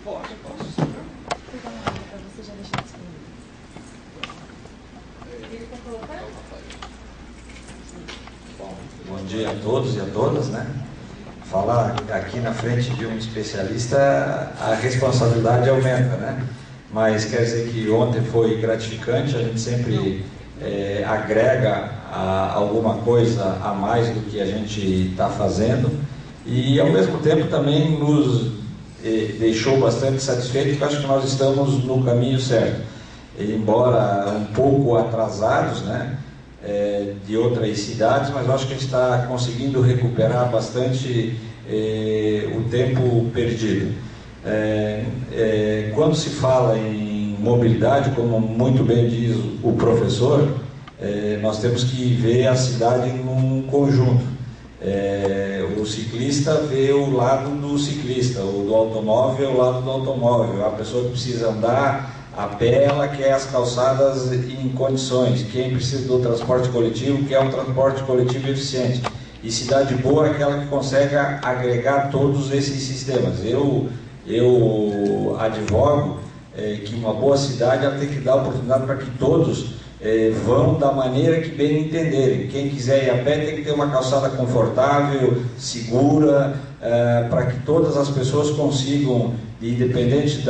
Posso. Vou dar uma água para você já deixar disponível. Ele está colocando? Bom dia a todos e a todas, né? Falar aqui na frente de um especialista, a responsabilidade aumenta, né? Mas quer dizer que ontem foi gratificante, a gente sempre agrega alguma coisa a mais do que a gente está fazendo e ao mesmo tempo também nos deixou bastante satisfeito, porque acho que nós estamos no caminho certo, embora um pouco atrasados, né? De outras cidades, mas acho que a gente está conseguindo recuperar bastante o tempo perdido. Quando se fala em mobilidade, como muito bem diz o professor, nós temos que ver a cidade num conjunto. O ciclista vê o lado do ciclista, o do automóvel o lado do automóvel, a pessoa que precisa andar a pé, ela quer as calçadas em condições. Quem precisa do transporte coletivo quer um transporte coletivo eficiente. E cidade boa é aquela que consegue agregar todos esses sistemas. Eu advogo que uma boa cidade ela tem que dar oportunidade para que todos vão da maneira que bem entenderem. Quem quiser ir a pé tem que ter uma calçada confortável, segura, para que todas as pessoas consigam, independente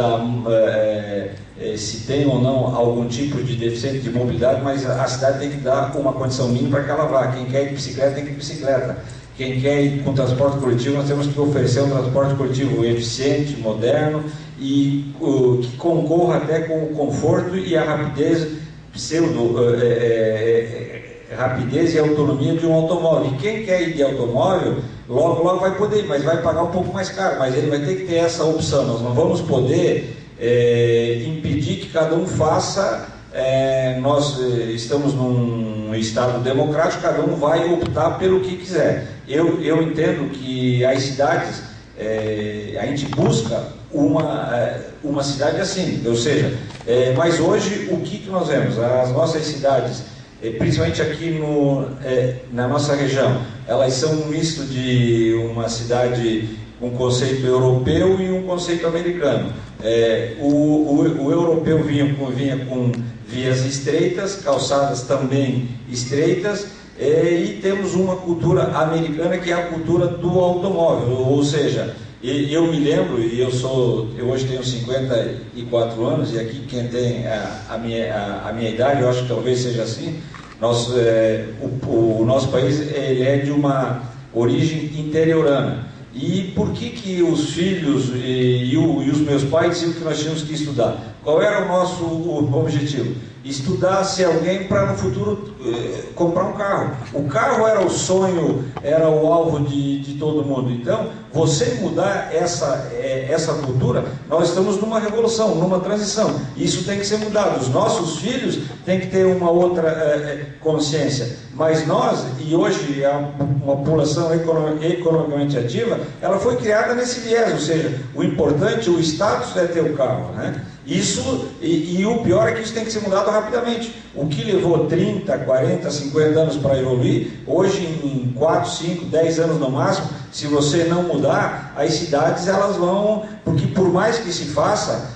se tem ou não algum tipo de deficiente de mobilidade, mas a cidade tem que dar uma condição mínima para que ela vá. Quem quer ir de bicicleta tem que ir de bicicleta. Quem quer ir com transporte coletivo, nós temos que oferecer um transporte coletivo eficiente, moderno e que concorra até com o conforto e a rapidez rapidez e autonomia de um automóvel. E quem quer ir de automóvel, logo vai poder ir, mas vai pagar um pouco mais caro, mas ele vai ter que ter essa opção. Nós não vamos poder impedir que cada um faça. Nós estamos num estado democrático, cada um vai optar pelo que quiser. Eu entendo que as cidades, a gente busca uma cidade assim, ou seja, mas hoje o que nós vemos? As nossas cidades, principalmente aqui na nossa região, elas são um misto de uma cidade com conceito europeu e um conceito americano. O europeu vinha com vias estreitas, calçadas também estreitas, e temos uma cultura americana que é a cultura do automóvel, ou seja, eu me lembro, e eu hoje tenho 54 anos, e aqui quem tem a minha idade, eu acho que talvez seja assim, o nosso país ele é de uma origem interiorana. E por que os filhos e os meus pais diziam que nós tínhamos que estudar? Qual era o nosso objetivo? Estudar ser alguém para no futuro comprar um carro. O carro era o sonho, era o alvo de todo mundo. Então, você mudar essa cultura, nós estamos numa revolução, numa transição. Isso tem que ser mudado. Os nossos filhos têm que ter uma outra consciência. Mas nós, e hoje uma população economicamente ativa, ela foi criada nesse viés, ou seja, o importante, o status é ter o carro, né? Isso, e o pior é que isso tem que ser mudado rapidamente. O que levou 30, 40, 50 anos para evoluir, hoje em 4, 5, 10 anos no máximo, se você não mudar, as cidades elas vão, porque por mais que se faça,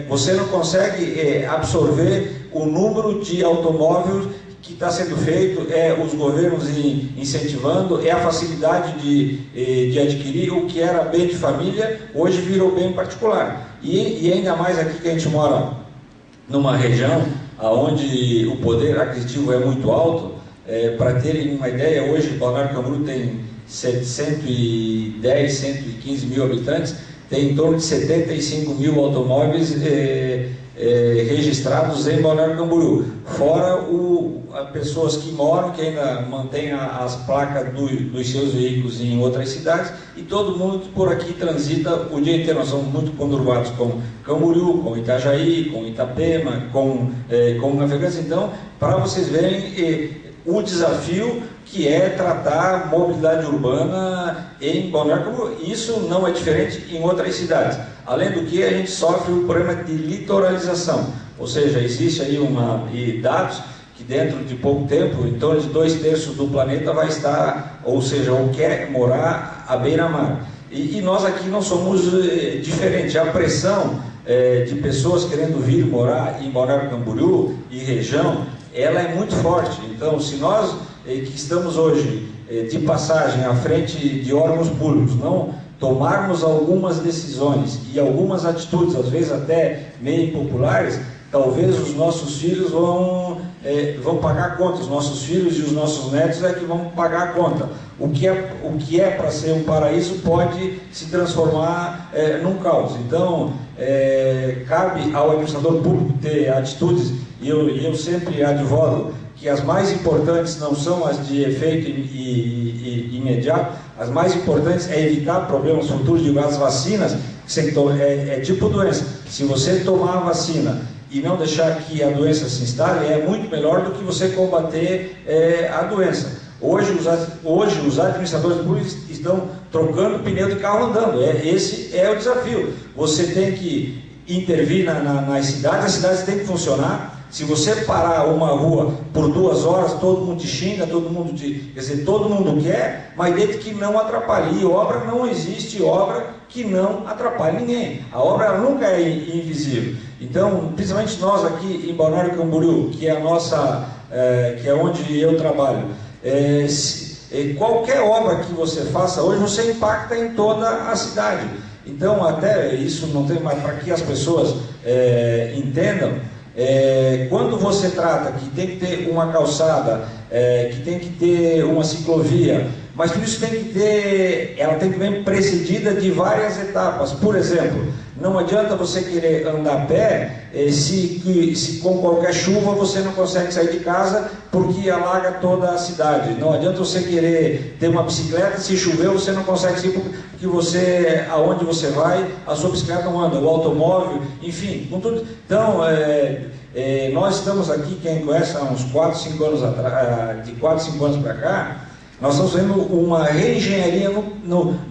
você não consegue absorver o número de automóveis que está sendo feito, os governos incentivando, a facilidade de adquirir. O que era bem de família, hoje virou bem particular. E ainda mais aqui que a gente mora numa região onde o poder aquisitivo é muito alto. Para terem uma ideia, hoje Balneário Camboriú tem 110, 115 mil habitantes, tem em torno de 75 mil automóveis registrados em Balneário Camboriú, fora pessoas que moram, que ainda mantêm as placas dos seus veículos em outras cidades, e todo mundo que por aqui transita o dia inteiro. Nós somos muito conurbados com Camboriú, com Itajaí, com Itapema, com Navegantes. Então, para vocês verem o desafio que é tratar mobilidade urbana em Balneário Camboriú. Isso não é diferente em outras cidades. Além do que, a gente sofre o problema de litoralização, ou seja, existe aí dados que dentro de pouco tempo, em torno de 2/3 do planeta vai estar, ou seja, ou quer morar à beira-mar. E nós aqui não somos diferentes. A pressão de pessoas querendo vir morar em Balneário Camboriú e região, ela é muito forte. Então, se nós que estamos hoje de passagem à frente de órgãos públicos não tomarmos algumas decisões e algumas atitudes, às vezes até meio impopulares, talvez os nossos filhos vão pagar a conta. Os nossos filhos e os nossos netos é que vão pagar a conta. O que é para ser um paraíso pode se transformar num caos. Então, cabe ao administrador público ter atitudes, e eu sempre advogo que as mais importantes não são as de efeito imediato, as mais importantes é evitar problemas futuros. De as vacinas, é tipo doença. Se você tomar a vacina e não deixar que a doença se instale, é muito melhor do que você combater a doença. Hoje os administradores públicos estão trocando pneu de carro andando. Esse é o desafio. Você tem que intervir nas cidades, as cidades têm que funcionar. Se você parar uma rua por 2 horas, todo mundo te xinga, todo mundo quer, mas desde que não atrapalhe. E obra, não existe obra que não atrapalhe ninguém. A obra ela nunca é invisível. Então, principalmente nós aqui em Balneário Camboriú, que é que é onde eu trabalho, qualquer obra que você faça hoje, você impacta em toda a cidade. Então, até isso não tem mais, para que as pessoas entendam. Quando você trata que tem que ter uma calçada, que tem que ter uma ciclovia, mas tudo isso ela tem que vir precedida de várias etapas. Por exemplo, não adianta você querer andar a pé se com qualquer chuva você não consegue sair de casa porque alaga toda a cidade. Não adianta você querer ter uma bicicleta, se chover você não consegue sair porque aonde você vai, a sua bicicleta não anda, o automóvel, enfim, com tudo. Então, nós estamos aqui, quem conhece, há uns 4, 5 anos atrás, de 4, 5 anos para cá, nós estamos fazendo uma reengenharia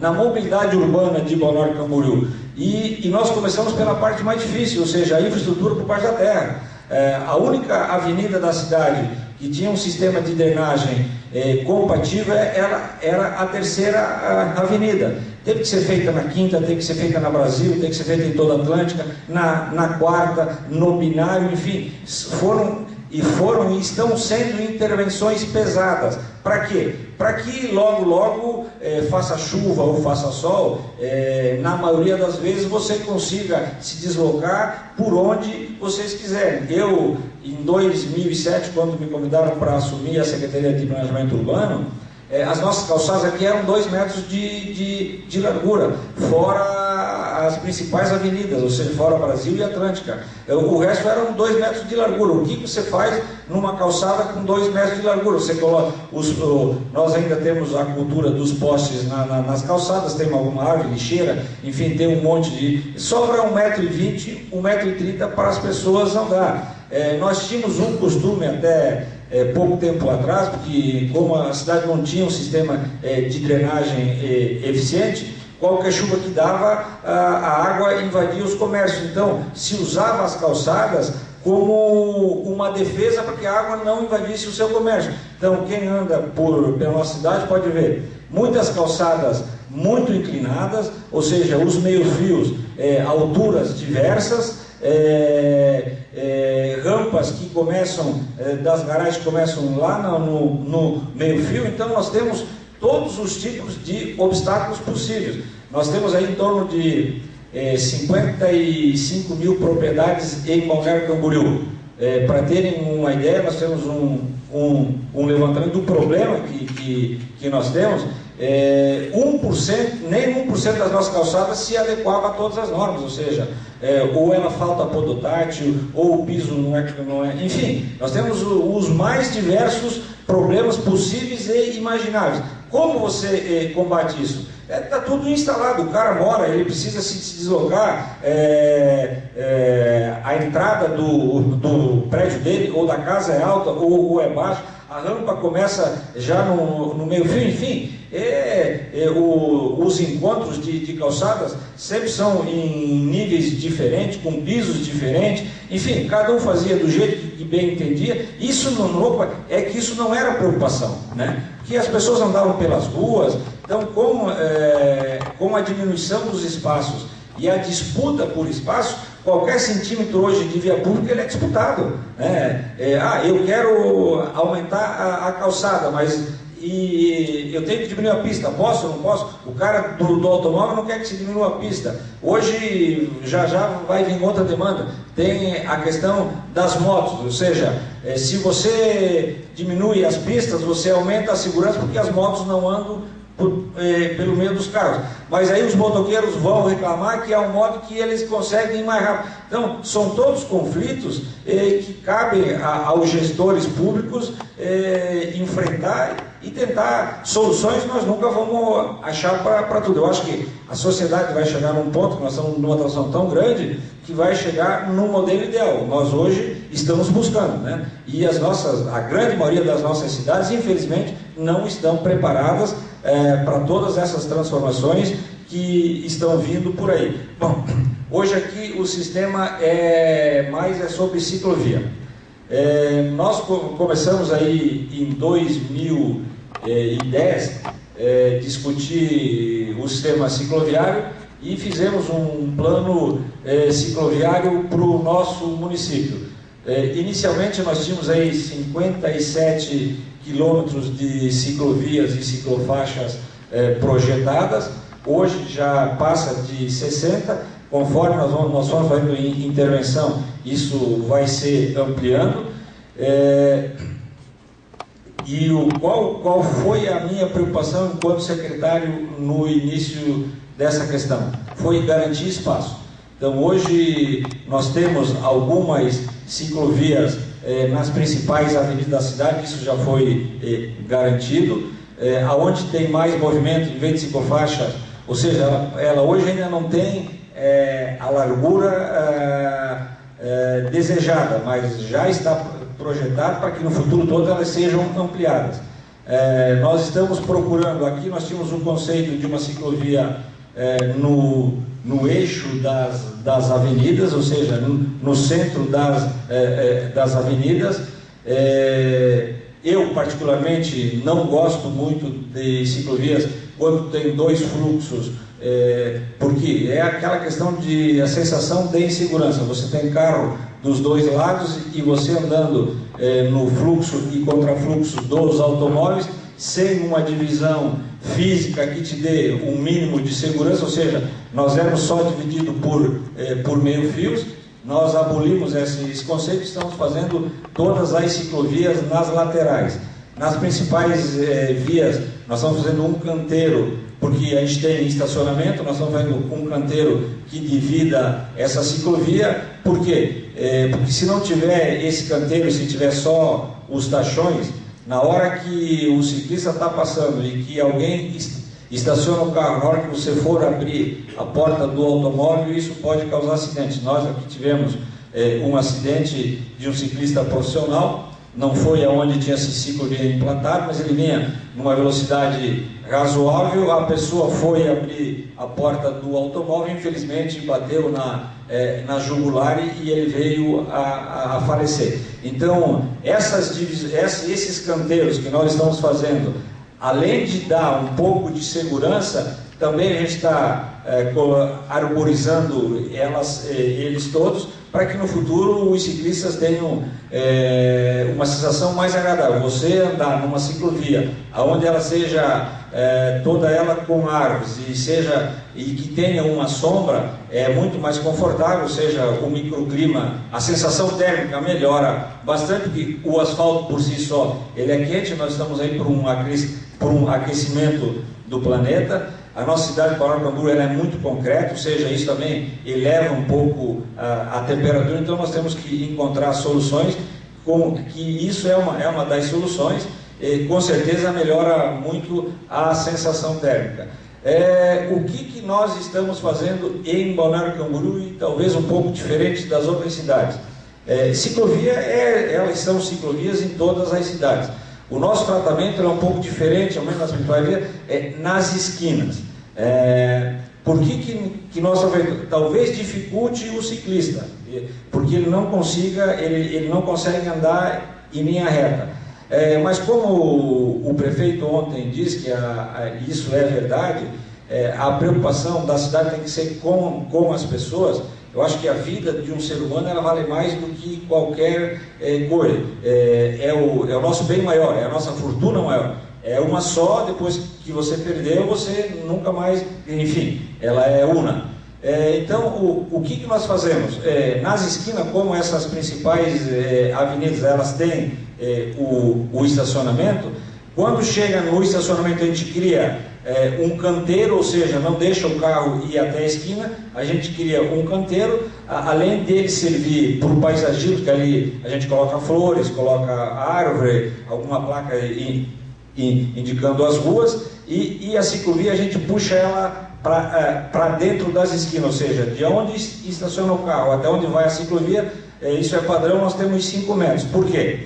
na mobilidade urbana de Balneário Camboriú. E nós começamos pela parte mais difícil, ou seja, a infraestrutura por baixo da terra. A única avenida da cidade que tinha um sistema de drenagem compatível era a terceira avenida. Teve que ser feita na Quinta, teve que ser feita na Brasil, teve que ser feita em toda a Atlântica, na Quarta, no Binário, enfim, foram e estão sendo intervenções pesadas. Para quê? Para que logo, faça chuva ou faça sol, na maioria das vezes você consiga se deslocar por onde vocês quiserem. Eu, em 2007, quando me convidaram para assumir a Secretaria de Planejamento Urbano, as nossas calçadas aqui eram 2 metros de largura, fora as principais avenidas, ou seja, fora Brasil e Atlântica. O resto eram 2 metros de largura. O que você faz numa calçada com 2 metros de largura? Você coloca nós ainda temos a cultura dos postes nas calçadas, tem alguma árvore, lixeira, enfim, tem um monte de... Sobra 1,20 m, 1,30 m para as pessoas andar. Nós tínhamos um costume até pouco tempo atrás, porque como a cidade não tinha um sistema de drenagem eficiente, qualquer chuva que dava, a água invadia os comércios. Então, se usava as calçadas como uma defesa para que a água não invadisse o seu comércio. Então, quem anda pela nossa cidade pode ver muitas calçadas muito inclinadas, ou seja, os meios-fios, alturas diversas, rampas que começam, das garagens começam lá no meio-fio. Então nós temos todos os tipos de obstáculos possíveis. Nós temos aí em torno de 55 mil propriedades em Balneário Camboriú. Para terem uma ideia, nós temos um levantamento do problema que nós temos. 1%, nem 1% das nossas calçadas se adequava a todas as normas, ou seja, ou ela falta podotátil, ou o piso não é, enfim, nós temos os mais diversos problemas possíveis e imagináveis. Como você combate isso? Está tudo instalado, o cara mora, ele precisa se deslocar, a entrada do prédio dele ou da casa é alta ou é baixa, a rampa começa já no meio fio, enfim, os encontros de calçadas sempre são em níveis diferentes, com pisos diferentes, enfim, cada um fazia do jeito que bem entendia. Isso no NOPA é que isso não era preocupação, né? Que as pessoas andavam pelas ruas, então com a diminuição dos espaços e a disputa por espaço, qualquer centímetro hoje de via pública ele é disputado, né? Eu quero aumentar a calçada, mas eu tenho que diminuir a pista, posso ou não posso? O cara do automóvel não quer que se diminua a pista. Hoje já vai vir outra demanda. Tem a questão das motos, ou seja, se você diminui as pistas, você aumenta a segurança, porque as motos não andam pelo meio dos carros. Mas aí os motoqueiros vão reclamar que é um modo que eles conseguem ir mais rápido. Então, são todos conflitos que cabem aos gestores públicos enfrentar e tentar soluções. Nós nunca vamos achar para tudo. Eu acho que a sociedade vai chegar num ponto, que nós estamos numa transição tão grande, que vai chegar num modelo ideal. Nós hoje estamos buscando, né? E a grande maioria das nossas cidades, infelizmente, não estão preparadas para todas essas transformações que estão vindo por aí. Bom, hoje aqui o sistema é sobre ciclovia. Nós começamos aí em 2010 discutir o sistema cicloviário e fizemos um plano cicloviário para o nosso município. Inicialmente nós tínhamos aí 57 quilômetros de ciclovias e ciclofaixas projetadas. Hoje já passa de 60, conforme nós vamos fazendo intervenção, isso vai ser ampliando. Qual foi a minha preocupação enquanto secretário no início dessa questão? Foi garantir espaço. Então hoje nós temos algumas ciclovias nas principais avenidas da cidade, isso já foi garantido. Aonde tem mais movimento, em vez de ciclofaixa, ou seja, ela hoje ainda não tem a largura desejada, mas já está projetado para que no futuro todo elas sejam ampliadas. Nós estamos procurando, aqui nós tínhamos um conceito de uma ciclovia no eixo das avenidas, ou seja, no centro das avenidas. Eu particularmente não gosto muito de ciclovias quando tem dois fluxos, porque é aquela questão a sensação de insegurança. Você tem carro dos dois lados e você andando no fluxo e contrafluxo dos automóveis, sem uma divisão física que te dê um mínimo de segurança, ou seja, nós éramos só dividido por meio fios. Nós abolimos esse conceito e estamos fazendo todas as ciclovias nas laterais. Nas principais vias, nós estamos fazendo um canteiro, porque a gente tem estacionamento, nós estamos fazendo um canteiro que divida essa ciclovia. Por quê? Porque se não tiver esse canteiro, se tiver só os tachões, na hora que o ciclista está passando e que alguém estaciona o carro, na hora que você for abrir a porta do automóvel, isso pode causar acidentes. Nós aqui tivemos um acidente de um ciclista profissional, não foi aonde tinha esse ciclovia implantado, mas ele vinha numa velocidade razoável, a pessoa foi abrir a porta do automóvel, infelizmente bateu na jugular e ele veio a falecer. Então, esses canteiros que nós estamos fazendo, além de dar um pouco de segurança, também a gente está arborizando eles todos, para que no futuro os ciclistas tenham uma sensação mais agradável. Você andar numa ciclovia, onde ela seja toda ela com árvores e que tenha uma sombra, é muito mais confortável, ou seja, o microclima, a sensação térmica melhora bastante, porque o asfalto por si só ele é quente. Nós estamos aí por um aquecimento do planeta. A nossa cidade de Balneário Camboriú ela é muito concreta, ou seja, isso também eleva um pouco a temperatura. Então nós temos que encontrar soluções, que isso é uma das soluções. Com certeza melhora muito a sensação térmica. O que nós estamos fazendo em Balneário Camboriú, e talvez um pouco diferente das outras cidades? Ciclovia, elas são ciclovias em todas as cidades. O nosso tratamento é um pouco diferente, ao menos nas vai ver, nas esquinas. Por que nós talvez dificulte o ciclista? Porque ele não consegue andar em linha reta. Mas como o prefeito ontem disse que isso é verdade, a preocupação da cidade tem que ser com as pessoas. Eu acho que a vida de um ser humano ela vale mais do que qualquer coisa. É o nosso bem maior, é a nossa fortuna maior. É uma só, depois que você perdeu, você nunca mais... Enfim, ela é una. Então, o que nós fazemos? Nas esquinas, como essas principais avenidas, elas têm o estacionamento, quando chega no estacionamento a gente cria um canteiro, ou seja, não deixa o carro ir até a esquina, a gente cria um canteiro, além dele servir para o paisagismo, que ali a gente coloca flores, coloca árvore, alguma placa indicando as ruas, e a ciclovia a gente puxa ela para dentro das esquinas, ou seja, de onde estaciona o carro até onde vai a ciclovia, isso é padrão, nós temos 5 metros. Por quê?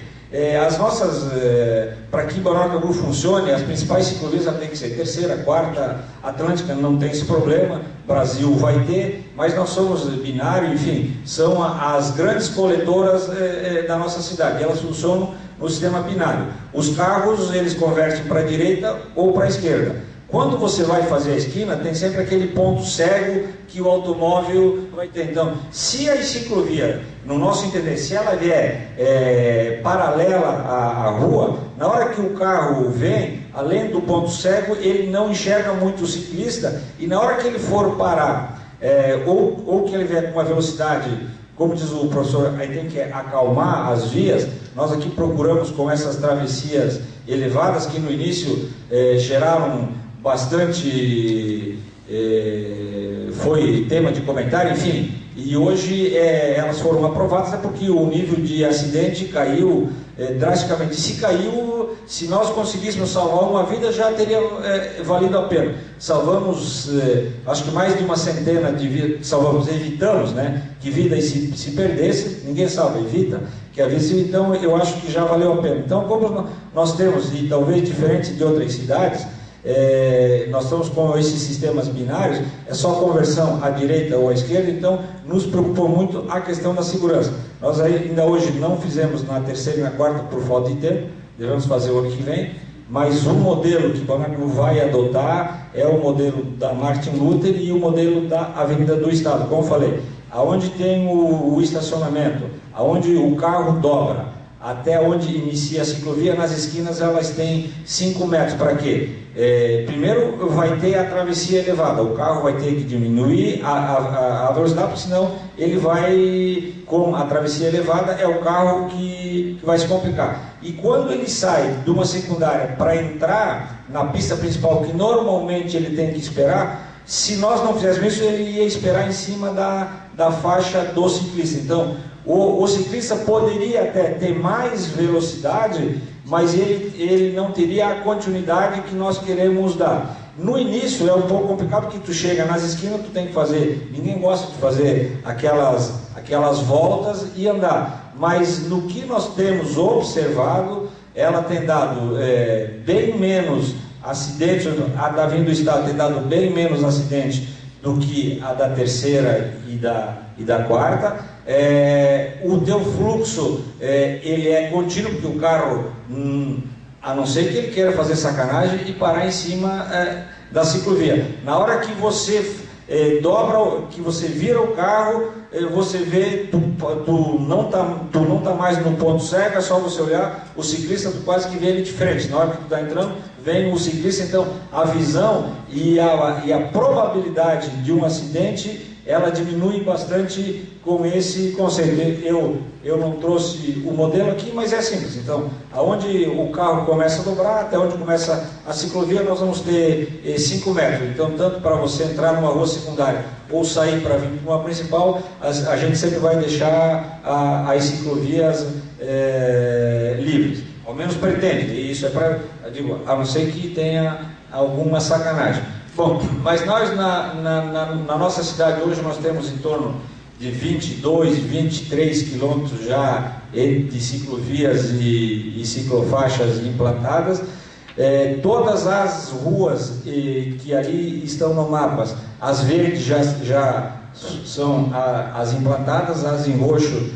Para que Balneário funcione, as principais ciclovias têm que ser terceira, quarta, Atlântica não tem esse problema, Brasil vai ter, mas nós somos binário, enfim, são as grandes coletoras da nossa cidade, elas funcionam no sistema binário. Os carros, eles convertem para a direita ou para a esquerda. Quando você vai fazer a esquina, tem sempre aquele ponto cego que o automóvel vai ter. Então, se a ciclovia, no nosso entender, se ela vier paralela à rua, na hora que o carro vem, além do ponto cego, ele não enxerga muito o ciclista, e na hora que ele for parar, ou que ele vier com uma velocidade, como diz o professor, aí tem que acalmar as vias. Nós aqui procuramos com essas travessias elevadas, que no início geraram bastante, foi tema de comentário, enfim, e hoje elas foram aprovadas porque o nível de acidente caiu drasticamente. Se caiu, se nós conseguíssemos salvar uma vida, já teria valido a pena. Salvamos, acho que mais de uma centena de vidas, evitamos, né, que vidas se perdesse, ninguém salva, evita que a vida, então eu acho que já valeu a pena. Então, como nós temos, e talvez diferente de outras cidades, nós estamos com esses sistemas binários, é só conversão à direita ou à esquerda, então nos preocupou muito a questão da segurança. Nós ainda hoje não fizemos na terceira e na quarta por falta de tempo, devemos fazer o ano que vem, mas o modelo que o Balneário vai adotar é o modelo da Martin Luther e o modelo da Avenida do Estado, como eu falei, aonde tem o estacionamento, aonde o carro dobra, até onde inicia a ciclovia, nas esquinas elas têm 5 metros. Para quê? Primeiro vai ter a travessia elevada, o carro vai ter que diminuir a velocidade, porque senão ele vai, com a travessia elevada, é o carro que vai se complicar. E quando ele sai de uma secundária para entrar na pista principal, que normalmente ele tem que esperar, se nós não fizéssemos isso, ele ia esperar em cima da faixa do ciclista. Então, o ciclista poderia até ter mais velocidade, mas ele não teria a continuidade que nós queremos dar. No início é um pouco complicado, porque tu chega nas esquinas, tu tem que fazer, ninguém gosta de fazer aquelas voltas e andar, mas no que nós temos observado, ela tem dado bem menos acidentes, a da Avenida do Estado tem dado bem menos acidentes do que a da terceira e da quarta. O teu fluxo ele é contínuo, porque o carro, a não ser que ele queira fazer sacanagem e parar em cima da ciclovia. Na hora que você dobra, que você vira o carro, você vê, tu não tá mais no ponto cego, é só você olhar o ciclista, tu quase que vê ele de frente. Na hora que tu está entrando, vem o ciclista, então a visão e a probabilidade de um acidente, ela diminui bastante com esse conceito. Eu não trouxe o modelo aqui, mas é simples. Então, aonde o carro começa a dobrar, até onde começa a ciclovia, nós vamos ter 5 metros. Então, tanto para você entrar numa rua secundária ou sair para vir para uma principal, a gente sempre vai deixar as ciclovias livres. Ao menos pretende. E isso é para, a não ser que tenha alguma sacanagem. Bom, mas nós na nossa cidade hoje nós temos em torno de 22, 23 quilômetros já de ciclovias e ciclofaixas implantadas. Todas as ruas que ali estão no mapa, as verdes já são as implantadas, as em roxo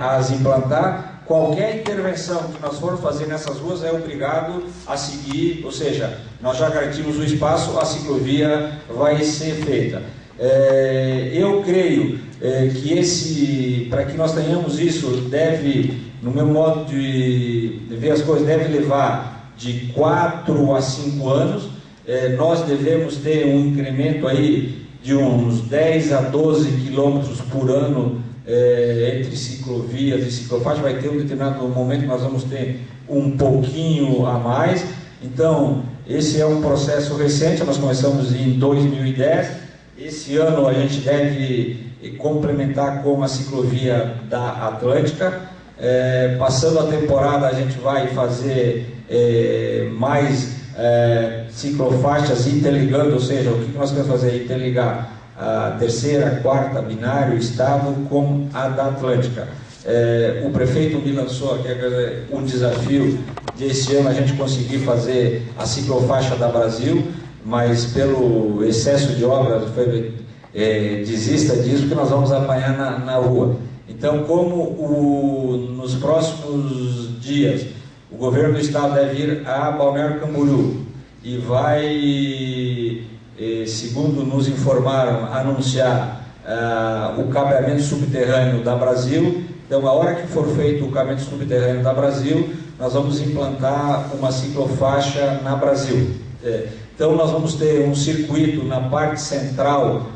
as implantar. Qualquer intervenção que nós formos fazer nessas ruas é obrigado a seguir, ou seja, nós já garantimos o espaço, a ciclovia vai ser feita. Eu creio que para que nós tenhamos isso, deve, no meu modo de ver as coisas, deve levar de 4 a 5 anos. Nós devemos ter um incremento aí de uns 10 a 12 quilômetros por ano entre ciclovias e ciclofaixas. Vai ter um determinado momento que nós vamos ter um pouquinho a mais. Então, esse é um processo recente, nós começamos em 2010. Esse ano a gente deve complementar com a ciclovia da Atlântica. Passando a temporada, a gente vai fazer mais ciclofaixas interligando, ou seja, o que nós queremos fazer? Interligar a terceira, a quarta, binário, estado com a da Atlântica. O prefeito me lançou aqui um desafio de esse ano a gente conseguir fazer a ciclofaixa da Brasil, mas pelo excesso de obras desista disso, que nós vamos apanhar na rua. Então, como nos próximos dias o governo do estado deve ir a Balneário Camboriú e vai, segundo nos informaram, anunciar o cabeamento subterrâneo da Brasil. Então, a hora que for feito o cabeamento subterrâneo da Brasil, nós vamos implantar uma ciclofaixa na Brasil. Então, nós vamos ter um circuito na parte central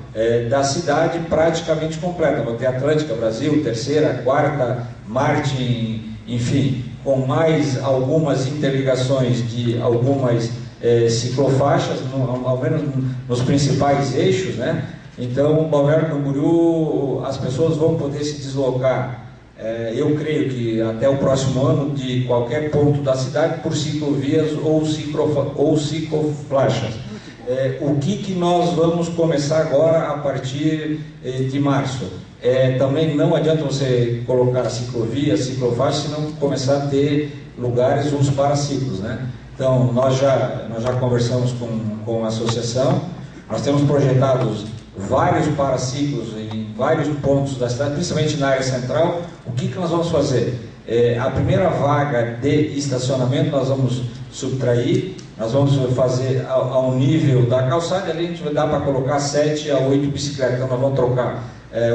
da cidade praticamente completa. Vamos ter Atlântica, Brasil, terceira, quarta, Martin, enfim, com mais algumas interligações de algumas ciclofaixas, ao menos nos principais eixos, né? Então, Balneário Camboriú, as pessoas vão poder se deslocar, eu creio que até o próximo ano, de qualquer ponto da cidade, por ciclovias ou ciclofaixas. O que nós vamos começar agora a partir de março? Também não adianta você colocar ciclovia, ciclofaixa, se não começar a ter lugares, os paraciclos, né? Então, nós já conversamos com a associação, nós temos projetados vários paraciclos em vários pontos da cidade, principalmente na área central. O que nós vamos fazer? A primeira vaga de estacionamento nós vamos subtrair, nós vamos fazer ao nível da calçada, ali a gente vai dar para colocar 7 a 8 bicicletas. Então, nós vamos trocar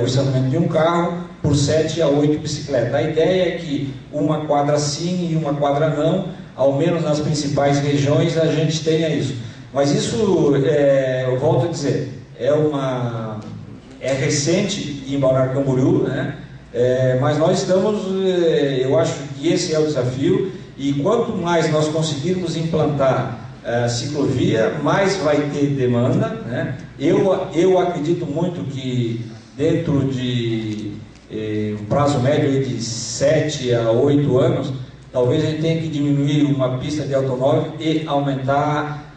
o estacionamento de um carro por 7 a 8 bicicletas. A ideia é que uma quadra sim e uma quadra não, ao menos nas principais regiões, a gente tenha isso. Mas isso, eu volto a dizer, é recente em Balneário Camboriú, né? Mas nós estamos, eu acho que esse é o desafio, e quanto mais nós conseguirmos implantar ciclovia, mais vai ter demanda, né? Eu acredito muito que dentro de um prazo médio de 7 a 8 anos, talvez a gente tenha que diminuir uma pista de automóvel e aumentar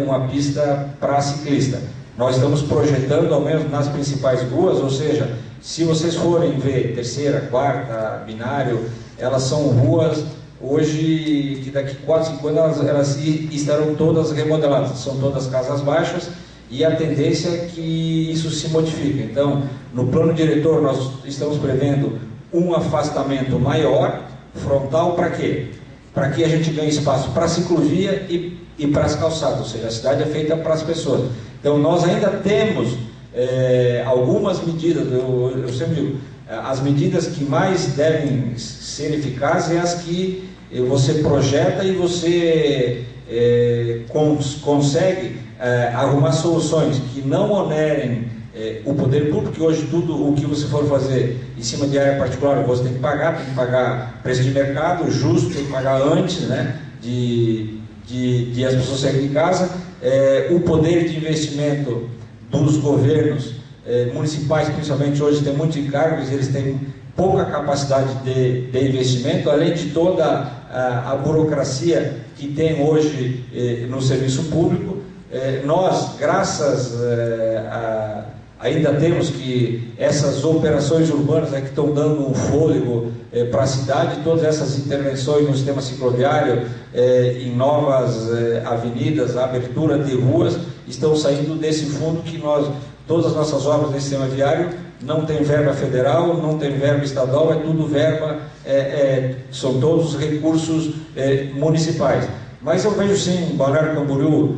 uma pista para ciclista. Nós estamos projetando, ao menos nas principais ruas, ou seja, se vocês forem ver terceira, quarta, binário, elas são ruas hoje que daqui 4, 5 anos elas estarão todas remodeladas, são todas casas baixas, e a tendência é que isso se modifique. Então, no plano diretor nós estamos prevendo um afastamento maior, frontal, para quê? Para que a gente ganhe espaço para a ciclovia e para as calçadas, ou seja, a cidade é feita para as pessoas. Então, nós ainda temos algumas medidas, eu sempre digo, as medidas que mais devem ser eficazes é as que você projeta e você consegue arrumar soluções que não onerem o poder público, que hoje tudo o que você for fazer em cima de área particular você tem que pagar preço de mercado justo, tem que pagar antes, né, de as pessoas saírem de casa. O poder de investimento dos governos municipais, principalmente, hoje tem muitos encargos, eles têm pouca capacidade de investimento, além de toda a burocracia que tem hoje no serviço público. Nós, graças a ainda temos que essas operações urbanas que estão dando um fôlego para a cidade, todas essas intervenções no sistema cicloviário, em novas avenidas, a abertura de ruas, estão saindo desse fundo que todas as nossas obras no sistema viário não tem verba federal, não tem verba estadual, é tudo verba, são todos recursos municipais. Mas eu vejo sim, Balneário Camboriú,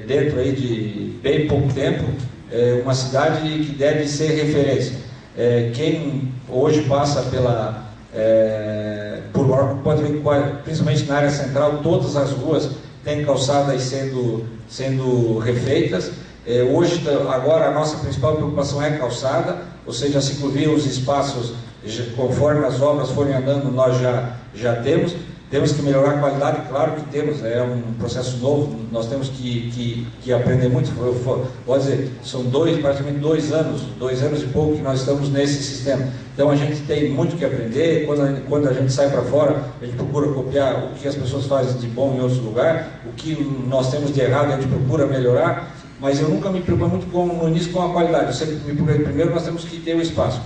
dentro aí de bem pouco tempo, uma cidade que deve ser referência. Quem hoje passa por Balneário pode ver, principalmente na área central, todas as ruas têm calçadas sendo refeitas. Hoje, agora, a nossa principal preocupação é calçada, ou seja, a ciclovia, os espaços, conforme as obras forem andando, nós já temos. Temos que melhorar a qualidade, claro que temos, é um processo novo, nós temos que aprender muito. Pode dizer, são praticamente 2 anos e pouco que nós estamos nesse sistema. Então a gente tem muito que aprender. Quando a gente sai para fora, a gente procura copiar o que as pessoas fazem de bom em outros lugares, o que nós temos de errado a gente procura melhorar, mas eu nunca me preocupo muito no início com a qualidade. Eu sempre me preocupo, primeiro nós temos que ter o espaço.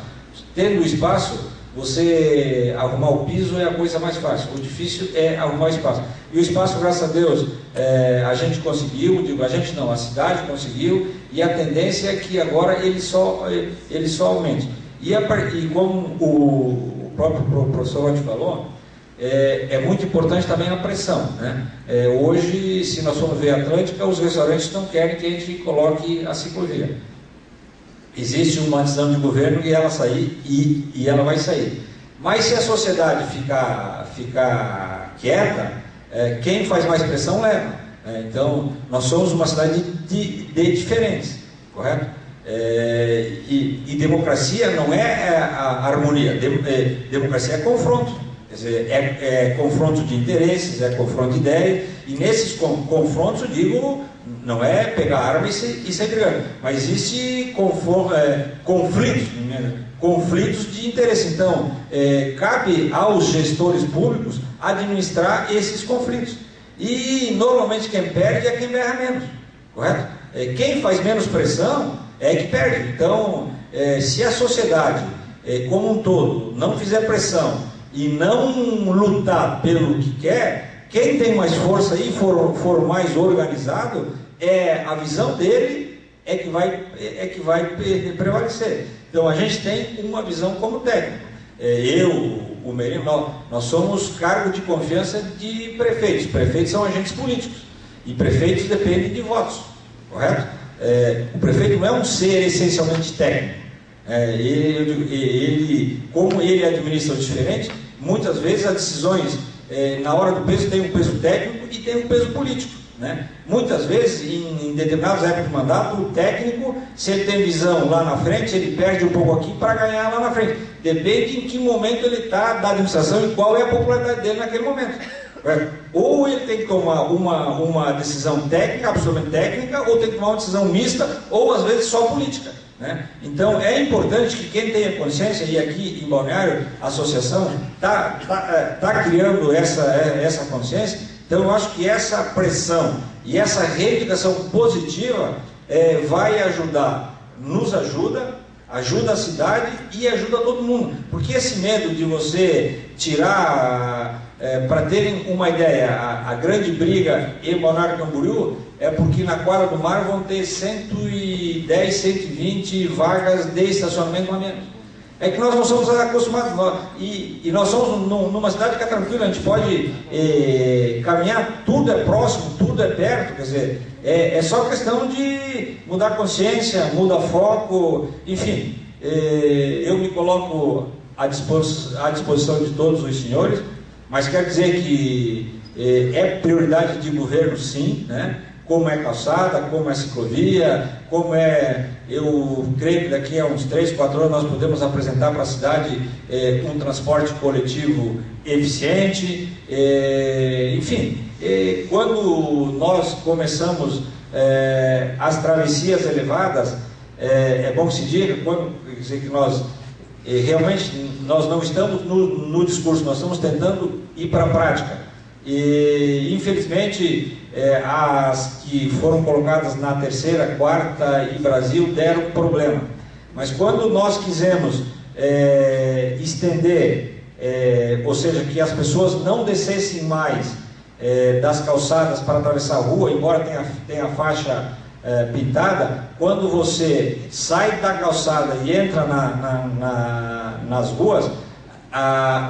Tendo o espaço, você arrumar o piso é a coisa mais fácil, o difícil é arrumar o espaço. E o espaço, graças a Deus, a gente conseguiu, a gente não, a cidade conseguiu, e a tendência é que agora ele só aumente. E como o próprio professor Rod falou, é muito importante também a pressão, né? Hoje, se nós formos ver a Atlântica, os restaurantes não querem que a gente coloque a ciclovia. Existe uma decisão de governo e ela sair, e ela vai sair. Mas se a sociedade ficar quieta, quem faz mais pressão leva. Então, nós somos uma cidade de diferentes, correto? E democracia não é a harmonia, democracia é confronto. Quer dizer, é confronto de interesses, é confronto de ideias, e nesses confrontos, eu digo, não é pegar arma e sair brigando, mas existe conflitos de interesse. Então, cabe aos gestores públicos administrar esses conflitos. E normalmente quem perde é quem berra menos, correto? Quem faz menos pressão é que perde. Então, se a sociedade como um todo não fizer pressão e não lutar pelo que quer, quem tem mais força e for mais organizado, a visão dele é que vai prevalecer. Então a gente tem uma visão como técnico. O Merino, nós somos cargo de confiança de prefeitos. Prefeitos são agentes políticos e prefeitos dependem de votos, correto? O prefeito não é um ser essencialmente técnico. Como ele administra diferente, muitas vezes as decisões na hora do peso tem um peso técnico e tem um peso político, né? Muitas vezes em determinadas épocas de mandato, o técnico, se ele tem visão lá na frente, ele perde um pouco aqui para ganhar lá na frente. Depende em que momento ele está da administração e qual é a popularidade dele naquele momento. Ou ele tem que tomar uma decisão técnica, absolutamente técnica, ou tem que tomar uma decisão mista, ou às vezes só política, né? Então é importante que quem tenha consciência, e aqui em Balneário a associação está criando essa consciência. Então eu acho que essa pressão e essa reivindicação positiva vai ajudar, nos ajuda a cidade e ajuda todo mundo. Porque esse medo de você tirar, para terem uma ideia, a grande briga em Balneário Camboriú é porque na quadra do mar vão ter 110, 120 vagas de estacionamento a menos. É que nós não somos acostumados, e nós somos numa cidade que é tranquila, a gente pode caminhar, tudo é próximo, tudo é perto, quer dizer, é só questão de mudar consciência, mudar foco, enfim. Eu me coloco à disposição de todos os senhores, mas quero dizer que é prioridade de governo, sim, né? Como é calçada, como é ciclovia, eu creio que daqui a uns 3, 4 anos nós podemos apresentar para a cidade um transporte coletivo eficiente, enfim, quando nós começamos as travessias elevadas, é bom que se diga, quer dizer que nós realmente nós não estamos no discurso, nós estamos tentando ir para a prática. E infelizmente as que foram colocadas na terceira, quarta e Brasil deram problema. Mas quando nós quisemos estender, ou seja, que as pessoas não descessem mais das calçadas para atravessar a rua, embora tenha faixa pintada, quando você sai da calçada e entra nas ruas,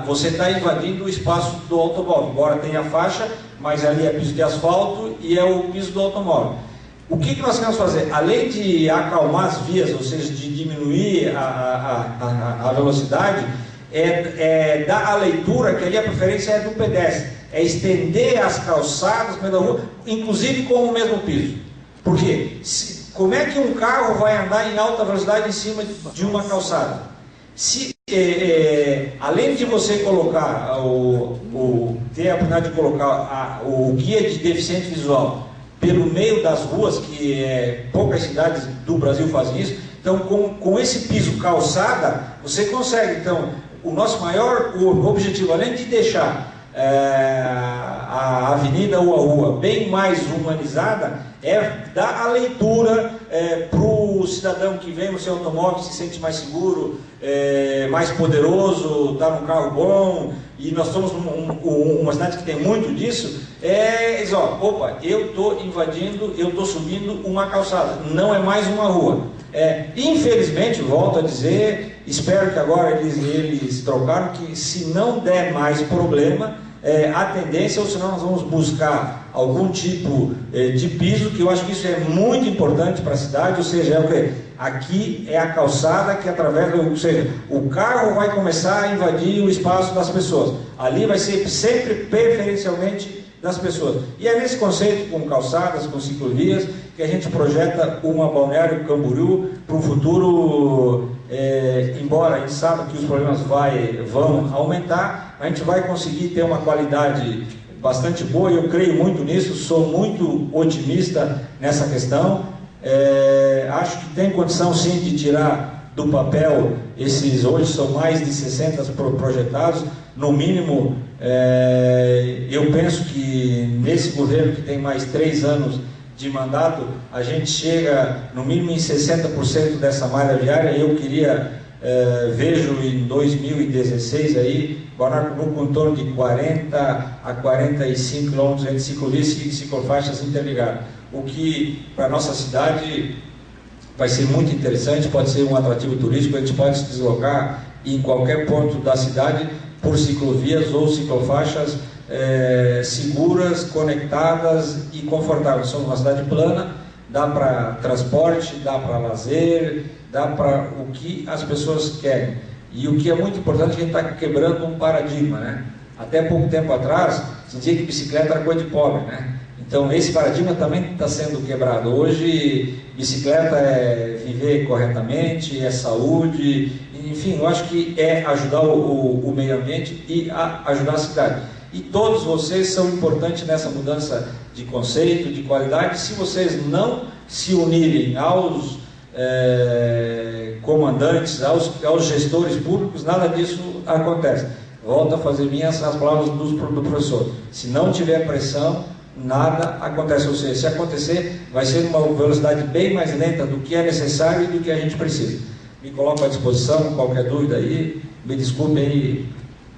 você está invadindo o espaço do automóvel, embora tenha faixa, mas ali é piso de asfalto e é o piso do automóvel. O que nós queremos fazer? Além de acalmar as vias, ou seja, de diminuir a velocidade, dar a leitura que ali a preferência é do pedestre, é estender as calçadas no meio da rua, inclusive com o mesmo piso. Por quê? Como é que um carro vai andar em alta velocidade em cima de uma calçada? Além de você colocar, ter a oportunidade de colocar o guia de deficiente visual pelo meio das ruas, que poucas cidades do Brasil fazem isso, então com esse piso calçada, você consegue. Então, o nosso maior objetivo, além de deixar a avenida ou a rua bem mais humanizada, é dar a leitura para o cidadão que vem no seu automóvel, se sente mais seguro, mais poderoso, está num carro bom, e nós somos uma cidade que tem muito disso, diz, opa, eu estou invadindo, eu estou subindo uma calçada, não é mais uma rua. Infelizmente, volto a dizer, espero que agora eles trocaram, que se não der mais problema, a tendência, ou senão nós vamos buscar algum tipo de piso, que eu acho que isso é muito importante para a cidade, ou seja, aqui é a calçada que através, ou seja, o carro vai começar a invadir o espaço das pessoas, ali vai ser sempre preferencialmente das pessoas, e é nesse conceito, com calçadas, com ciclovias, que a gente projeta uma Balneário Camboriú para um futuro, embora a gente saiba que os problemas vão aumentar, a gente vai conseguir ter uma qualidade bastante boa, e eu creio muito nisso, sou muito otimista nessa questão. Acho que tem condição sim de tirar do papel hoje são mais de 60 projetados, no mínimo. Eu penso que nesse governo que tem mais 3 anos de mandato, a gente chega no mínimo em 60% dessa malha viária. Eu vejo em 2016 aí, Guarapuava com em torno de 40 a 45 km entre ciclovias e ciclofaixas interligadas, o que para a nossa cidade vai ser muito interessante, pode ser um atrativo turístico, a gente pode se deslocar em qualquer ponto da cidade por ciclovias ou ciclofaixas seguras, conectadas e confortáveis. Somos uma cidade plana, dá para transporte, dá para lazer, dá para o que as pessoas querem. E o que é muito importante, a gente está quebrando um paradigma, né? Até pouco tempo atrás, se dizia que bicicleta era coisa de pobre, né? Então, esse paradigma também está sendo quebrado. Hoje, bicicleta é viver corretamente, é saúde, enfim, eu acho que é ajudar o meio ambiente e ajudar a cidade. E todos vocês são importantes nessa mudança de conceito, de qualidade. Se vocês não se unirem aos comandantes, aos gestores públicos, nada disso acontece. Volto a fazer minhas as palavras do professor. Se não tiver pressão, nada acontece. Ou seja, se acontecer, vai ser uma velocidade bem mais lenta do que é necessário e do que a gente precisa. Me coloco à disposição, qualquer dúvida aí, me desculpem aí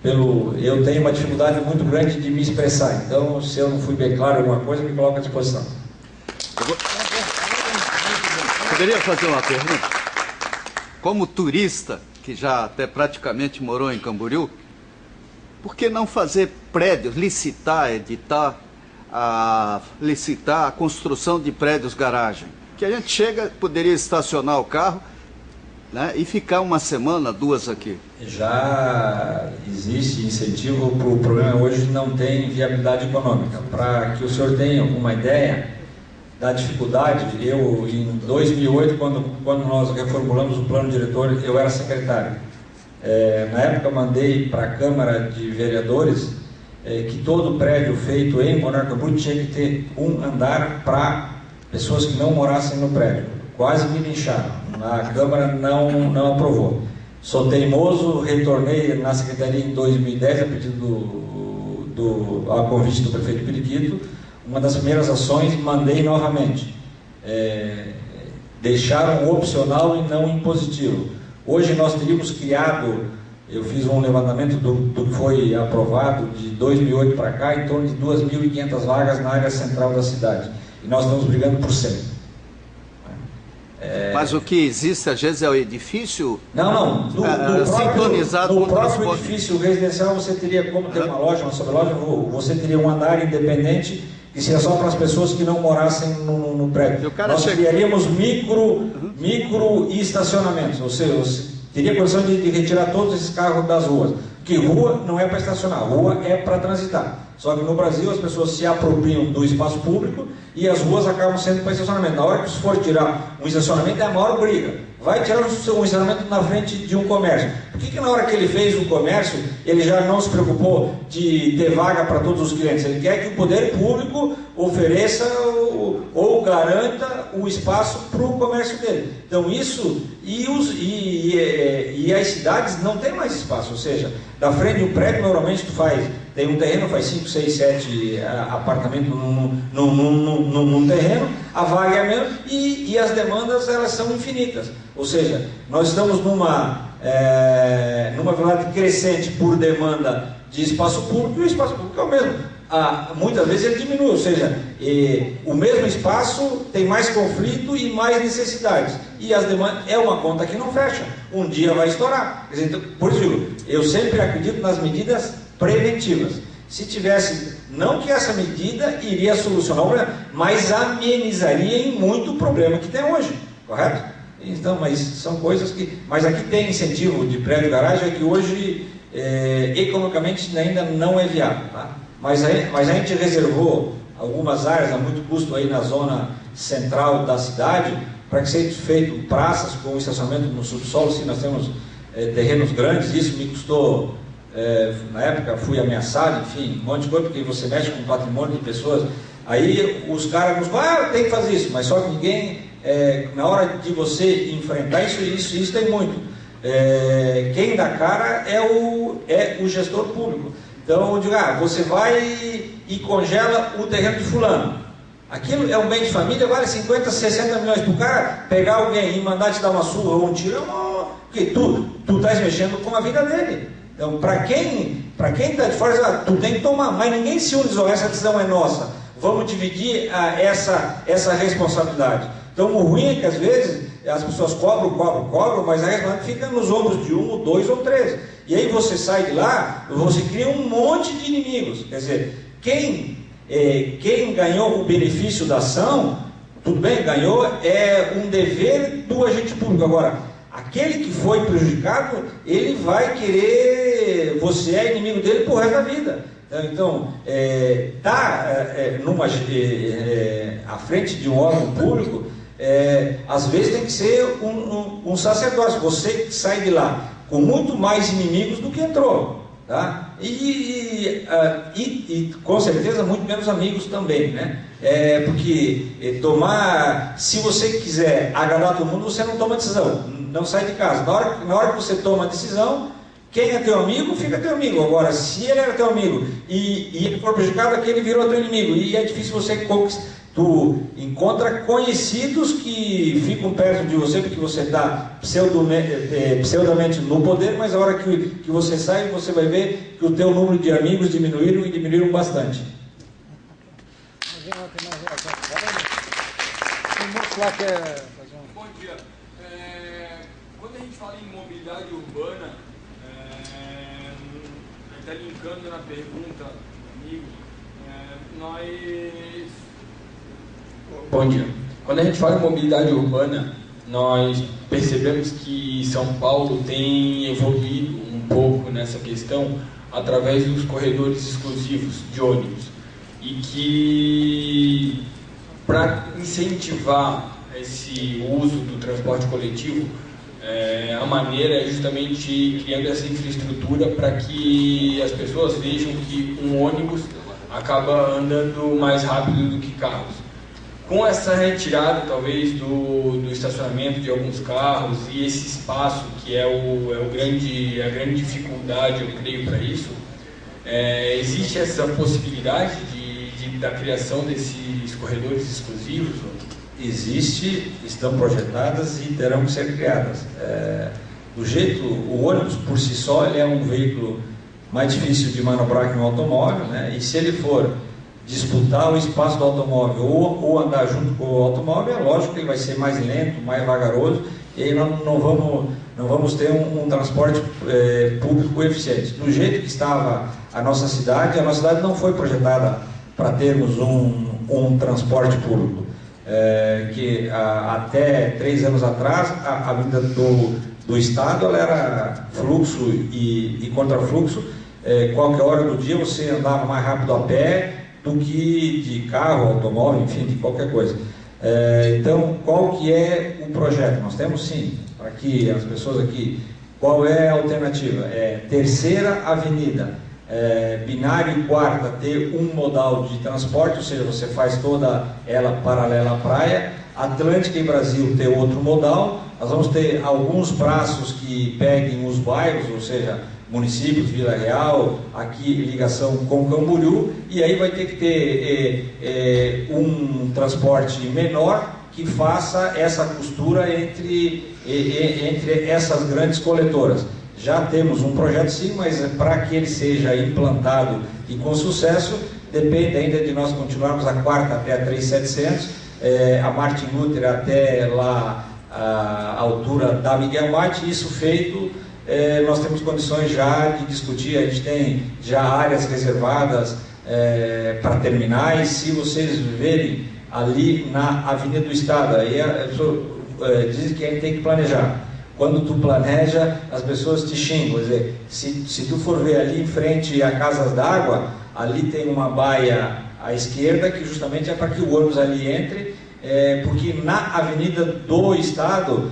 eu tenho uma dificuldade muito grande de me expressar, então se eu não fui bem claro em alguma coisa, me coloco à disposição. Poderia fazer uma pergunta? Como turista, que já até praticamente morou em Camboriú, por que não fazer prédios, licitar a construção de prédios garagem? Que a gente chega, poderia estacionar o carro, né, e ficar uma semana, 2 aqui. Já existe incentivo, o problema hoje não tem viabilidade econômica. Para que o senhor tenha uma ideia da dificuldade, eu em 2008, quando nós reformulamos o plano diretor, eu era secretário. Na época mandei para a Câmara de Vereadores que todo prédio feito em Balneário Camboriú tinha que ter um andar para pessoas que não morassem no prédio. Quase me lincharam. A Câmara não aprovou. Sou teimoso, retornei na Secretaria em 2010 a pedido a convite do prefeito Periquito, uma das primeiras ações, mandei novamente. Deixaram opcional e não impositivo. Hoje nós teríamos criado, eu fiz um levantamento do que foi aprovado de 2008 para cá, em torno de 2.500 vagas na área central da cidade. E nós estamos brigando por 100. Mas o que existe às vezes é o edifício sintonizado com o próprio edifício residencial. Você teria como ter uma loja, uma sobreloja, você teria um andar independente que seria só para as pessoas que não morassem no prédio. Nós criaríamos micro e estacionamentos, ou seja, você teria condição de retirar todos esses carros das ruas, porque rua não é para estacionar, rua é para transitar. Só que no Brasil as pessoas se apropriam do espaço público e as ruas acabam sendo para estacionamento. Na hora que você for tirar um estacionamento é a maior briga. Vai tirar um estacionamento na frente de um comércio. Por que na hora que ele fez o comércio, ele já não se preocupou de ter vaga para todos os clientes? Ele quer que o poder público ofereça ou garanta o espaço para o comércio dele. Então isso, e as cidades não tem mais espaço, ou seja, da frente de um prédio normalmente tem um terreno, faz 5, 6, 7 apartamentos num terreno, a vaga é a mesma e as demandas elas são infinitas. Ou seja, nós estamos numa velocidade crescente por demanda de espaço público e o espaço público é o mesmo. Muitas vezes ele diminui, ou seja, o mesmo espaço tem mais conflito e mais necessidades. E as demandas é uma conta que não fecha. Um dia vai estourar. Quer dizer, então, por isso, eu sempre acredito nas medidas preventivas. Se tivesse, não que essa medida iria solucionar o problema, mas amenizaria em muito o problema que tem hoje, correto? Então, mas são coisas que... Mas aqui tem incentivo de prédio-garagem, é que hoje, economicamente, ainda não é viável, tá? Mas a gente reservou algumas áreas a muito custo aí na zona central da cidade, para que seja feito praças com estacionamento no subsolo. Sim, nós temos terrenos grandes, isso me custou... na época fui ameaçado, enfim, um monte de coisa, porque você mexe com patrimônio de pessoas, aí os caras nos falam, tem que fazer isso, mas só que ninguém, na hora de você enfrentar isso tem muito. Quem dá cara é o gestor público. Então eu digo, você vai e congela o terreno de fulano. Aquilo é um bem de família, vale 50, 60 milhões para o cara pegar alguém e mandar te dar uma surra ou um tiro, porque tu estás mexendo com a vida dele. Então, para quem está de fora, tu tem que tomar, mas ninguém se une, essa decisão é nossa, vamos dividir essa responsabilidade. Então, o ruim é que às vezes as pessoas cobram, mas a responsabilidade fica nos ombros de 1, 2 ou 3. E aí você sai de lá, você cria um monte de inimigos. Quer dizer, quem ganhou o benefício da ação, tudo bem, ganhou, é um dever do agente público. Agora, aquele que foi prejudicado, ele vai querer, você é inimigo dele pro resto da vida. Então, à frente de um órgão público, às vezes tem que ser um sacerdócio. Você sai de lá com muito mais inimigos do que entrou, tá? E com certeza muito menos amigos também, né? Porque se você quiser agradar todo mundo, você não toma decisão, não sai de casa. Na hora que você toma a decisão, quem é teu amigo, fica teu amigo. Agora, se ele era teu amigo e ele for prejudicado, aquele virou teu inimigo. E é difícil você conquistar. Tu encontra conhecidos que ficam perto de você porque você está pseudamente no poder, mas a hora que você sai, você vai ver que o teu número de amigos diminuíram bastante. Bom dia. Quando a gente fala em mobilidade urbana, está linkando na pergunta, amigo, Bom dia. Quando a gente fala em mobilidade urbana, nós percebemos que São Paulo tem evoluído um pouco nessa questão através dos corredores exclusivos de ônibus. E que, para incentivar esse uso do transporte coletivo, a maneira é justamente criando essa infraestrutura para que as pessoas vejam que um ônibus acaba andando mais rápido do que carros. Com essa retirada, talvez, do estacionamento de alguns carros e esse espaço que é a grande dificuldade, eu creio, para isso, existe essa possibilidade de da criação desses corredores exclusivos? Existe, estão projetadas e terão que ser criadas. Do jeito, o ônibus por si só ele é um veículo mais difícil de manobrar que um automóvel, né? E se ele for disputar o espaço do automóvel ou andar junto com o automóvel, é lógico que ele vai ser mais lento, mais vagaroso, e aí nós não vamos ter um transporte público eficiente. Do jeito que estava a nossa cidade não foi projetada para termos um transporte público. Até 3 anos atrás, a Avenida do Estado ela era fluxo e contrafluxo. Qualquer hora do dia você andava mais rápido a pé do que de carro, automóvel, enfim, de qualquer coisa. Então, qual que é o projeto? Nós temos sim, para que as pessoas aqui, qual é a alternativa? Terceira avenida, binário e quarta, ter um modal de transporte, ou seja, você faz toda ela paralela à praia. Atlântica e Brasil ter outro modal. Nós vamos ter alguns braços que peguem os bairros, ou seja, municípios, Vila Real, aqui ligação com Camboriú, e aí vai ter que ter um transporte menor que faça essa costura entre essas grandes coletoras. Já temos um projeto sim, mas para que ele seja implantado e com sucesso, depende ainda de nós continuarmos a quarta até a 3700, a Martin Luther até lá a altura da Miguel Mate. Isso feito, nós temos condições já de discutir. A gente tem já áreas reservadas para terminais. Se vocês verem ali na Avenida do Estado, aí dizem que a gente tem que planejar. Quando tu planeja, as pessoas te xingam. Quer dizer, se tu for ver ali em frente a Casas d'Água, ali tem uma baia à esquerda que justamente é para que o ônibus ali entre, porque na Avenida do Estado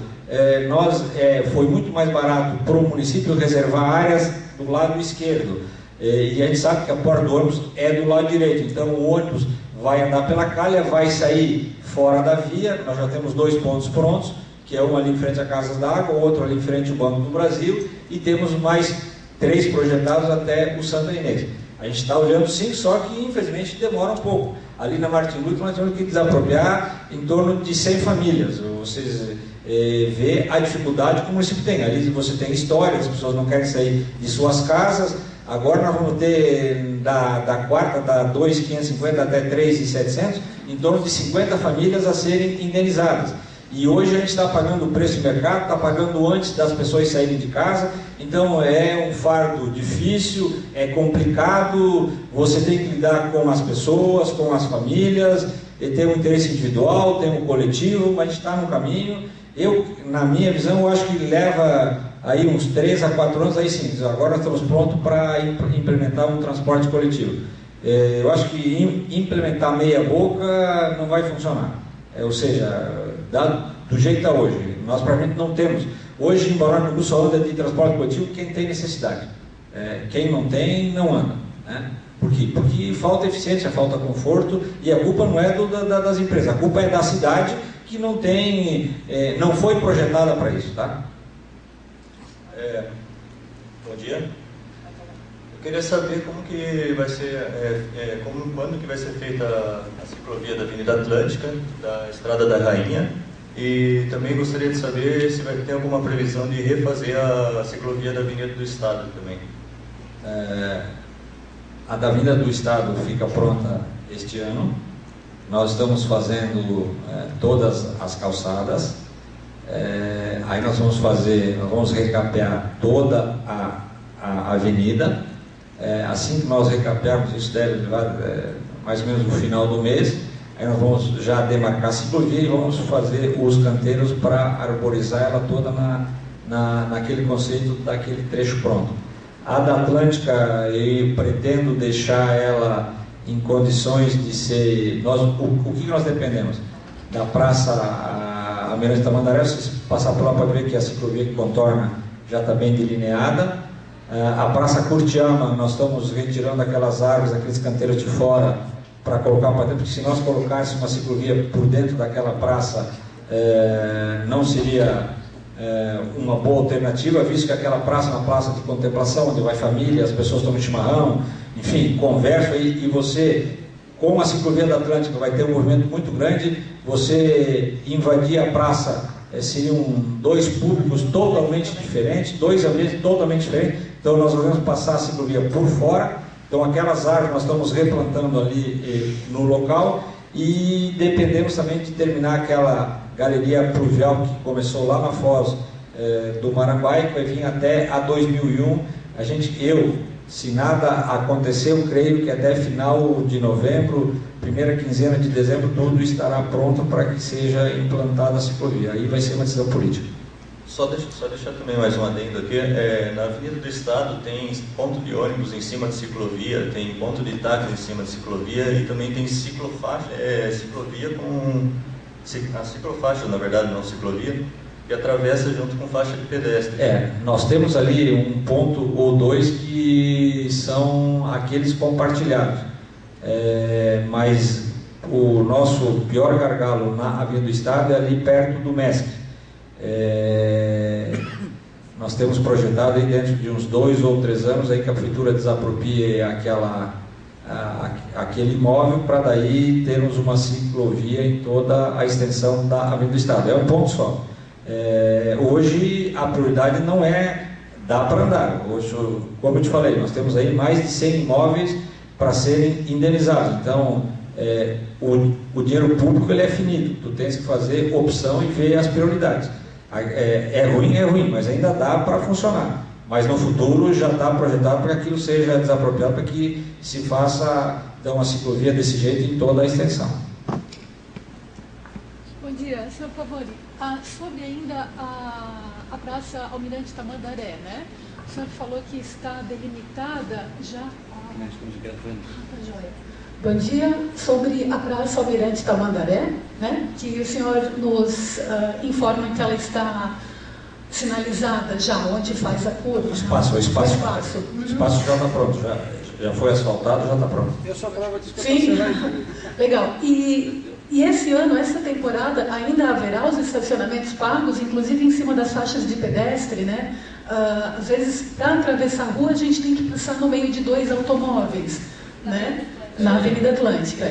foi muito mais barato para o município reservar áreas do lado esquerdo, e a gente sabe que a porta do ônibus é do lado direito, então o ônibus vai andar pela calha, vai sair fora da via. Nós já temos 2 pontos prontos, que é um ali em frente à Casas d'Água, outro ali em frente ao Banco do Brasil, e temos mais 3 projetados até o Santa Inês. A gente está olhando sim, só que infelizmente demora um pouco. Ali na Martin Luther nós temos que desapropriar em torno de 100 famílias. Vocês vê a dificuldade que o município tem. Ali você tem história, as pessoas não querem sair de suas casas. Agora nós vamos ter da quarta, da 2.550 até 3.700, em torno de 50 famílias a serem indenizadas. E hoje a gente está pagando o preço de mercado, está pagando antes das pessoas saírem de casa. Então é um fardo difícil, é complicado, você tem que lidar com as pessoas, com as famílias, tem um interesse individual, tem um coletivo, mas a gente está no caminho. Na minha visão, eu acho que leva aí uns 3 a 4 anos, aí sim, agora nós estamos prontos para implementar um transporte coletivo. Eu acho que implementar meia boca não vai funcionar. Ou seja, do jeito que está hoje, nós praticamente não temos. Hoje em Balneário só anda de transporte coletivo quem tem necessidade. Quem não tem, não anda. Né? Por quê? Porque falta eficiência, falta conforto, e a culpa não é das empresas, a culpa é da cidade que não tem, não foi projetada para isso. Tá? Bom dia. Eu queria saber como que vai ser, quando que vai ser feita a ciclovia da Avenida Atlântica, da Estrada da Rainha, e também gostaria de saber se vai ter alguma previsão de refazer a ciclovia da Avenida do Estado também. A da Avenida do Estado fica pronta este ano. Nós estamos fazendo todas as calçadas. Aí nós vamos recapear toda a avenida. Assim que nós recapearmos, isso deve levar mais ou menos no final do mês. Aí nós vamos já demarcar a ciclovia e vamos fazer os canteiros para arborizar ela toda naquele conceito daquele trecho pronto. A da Atlântica, eu pretendo deixar ela em condições de ser... O que nós dependemos? Da Praça Almirante Tamandaré, se você passar por lá pode ver que a ciclovia que contorna já está bem delineada. A Praça Curtiama, nós estamos retirando aquelas árvores, aqueles canteiros de fora, para colocar para dentro, porque se nós colocássemos uma ciclovia por dentro daquela praça, não seria uma boa alternativa, visto que aquela praça é uma praça de contemplação, onde vai família, as pessoas tomam chimarrão, enfim, conversam, e você com a ciclovia da Atlântica vai ter um movimento muito grande. Você invadir a praça, seriam dois públicos totalmente diferentes, dois ambientes totalmente diferentes. Então nós vamos passar a ciclovia por fora. Então aquelas árvores nós estamos replantando ali no local, e dependemos também de terminar aquela galeria pluvial que começou lá na Foz do Maranguape, que vai vir até a 2001. Se nada acontecer, eu creio que até final de novembro, primeira quinzena de dezembro, tudo estará pronto para que seja implantada a ciclovia. Aí vai ser uma decisão política. Só deixar também mais um adendo aqui. Na Avenida do Estado tem ponto de ônibus em cima de ciclovia, tem ponto de táxi em cima de ciclovia, e também tem ciclofaixa, ciclovia com... a ciclofaixa, na verdade, não ciclovia, que atravessa junto com faixa de pedestre. Nós temos ali um ponto ou dois que são aqueles compartilhados. Mas o nosso pior gargalo na Avenida do Estado é ali perto do MESC. Nós temos projetado aí dentro de uns 2 ou 3 anos aí que a prefeitura desaproprie aquele imóvel, para daí termos uma ciclovia em toda a extensão da Avenida do Estado. É um ponto só. Hoje a prioridade não dá para andar. Hoje, como eu te falei, nós temos aí mais de 100 imóveis para serem indenizados. Então, o dinheiro público ele é finito. Tu tens que fazer opção e ver as prioridades. É ruim, mas ainda dá para funcionar. Mas no futuro já está projetado para que aquilo seja desapropriado, para que se faça então a ciclovia desse jeito em toda a extensão. Bom dia, senhor Favori. Sobre ainda a Praça Almirante Tamandaré, né? O senhor falou que está delimitada já... Bom dia. Sobre a Praça Almirante Tamandaré, né? Que o senhor nos informa que ela está sinalizada já, onde faz a curva. O espaço já está pronto, já foi asfaltado, já está pronto. Eu só falava disso. Sim, legal. E esse ano, essa temporada, ainda haverá os estacionamentos pagos, inclusive em cima das faixas de pedestre, né? Às vezes, para atravessar a rua, a gente tem que passar no meio de 2 automóveis, né? Na Avenida Atlântica.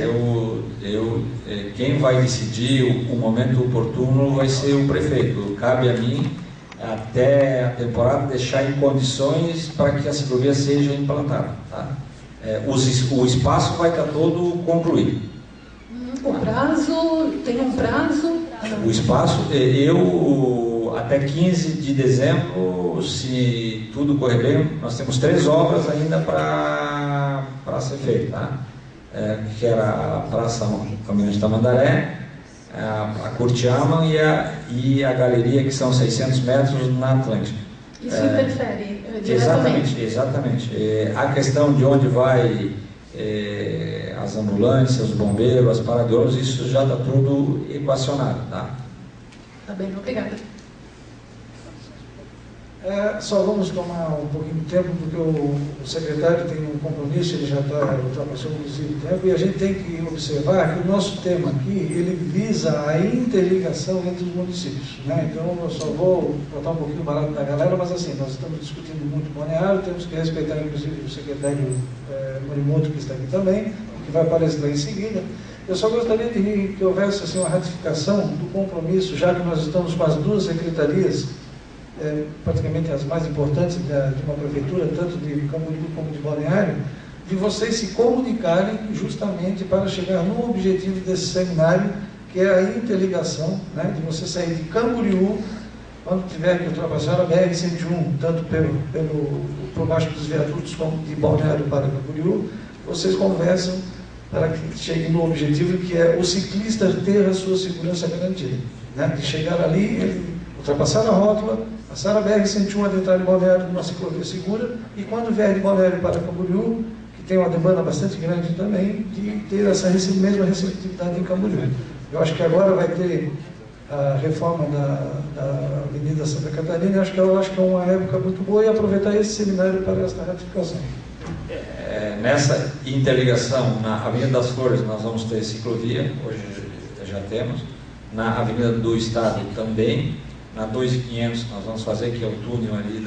Quem vai decidir o momento oportuno vai ser o prefeito. Cabe a mim, até a temporada, deixar em condições para que a ciclovia seja implantada. Tá? O espaço vai estar todo concluído. O prazo, tem um prazo? O espaço, até 15 de dezembro, se tudo correr bem, nós temos 3 obras ainda para ser feitas, tá? Que era a Praça Almirante Tamandaré, a Curtiama e a galeria, que são 600 metros na Atlântica. Isso interfere diretamente? Exatamente. A questão de onde vai as ambulâncias, os bombeiros, as paradas de ônibus, isso já está tudo equacionado, tá? Tá bem, obrigada. Só vamos tomar um pouquinho de tempo, porque o secretário tem um compromisso, ele já ultrapassou inclusive o tempo, e a gente tem que observar que o nosso tema aqui, ele visa a interligação entre os municípios, né? Então eu só vou botar um pouquinho barato na galera, mas assim, nós estamos discutindo muito Balneário, temos que respeitar inclusive o secretário Morimoto, que está aqui também, que vai palestrar em seguida. Eu só gostaria de que houvesse assim, uma ratificação do compromisso, já que nós estamos com as 2 secretarias, praticamente as mais importantes de uma prefeitura, tanto de Camboriú como de Balneário, de vocês se comunicarem justamente para chegar no objetivo desse seminário, que é a interligação, né, de você sair de Camboriú, quando tiver que ultrapassar a BR-101, tanto por baixo dos viadutos como de Balneário para Camboriú, vocês conversam para que cheguem no objetivo, que é o ciclista ter a sua segurança garantida, né, de chegar ali, ele ultrapassar a rótula, passar a BR-101, adentrar em Balneário numa ciclovia segura, e quando vier de Balneário para Camboriú, que tem uma demanda bastante grande também, de ter essa mesma receptividade em Camboriú. Eu acho que agora vai ter a reforma da Avenida Santa Catarina, eu acho que é uma época muito boa, e aproveitar esse seminário para esta ratificação. Nessa interligação, na Avenida das Flores, nós vamos ter ciclovia, hoje já temos, na Avenida do Estado também, na 2500 nós vamos fazer, que é o túnel ali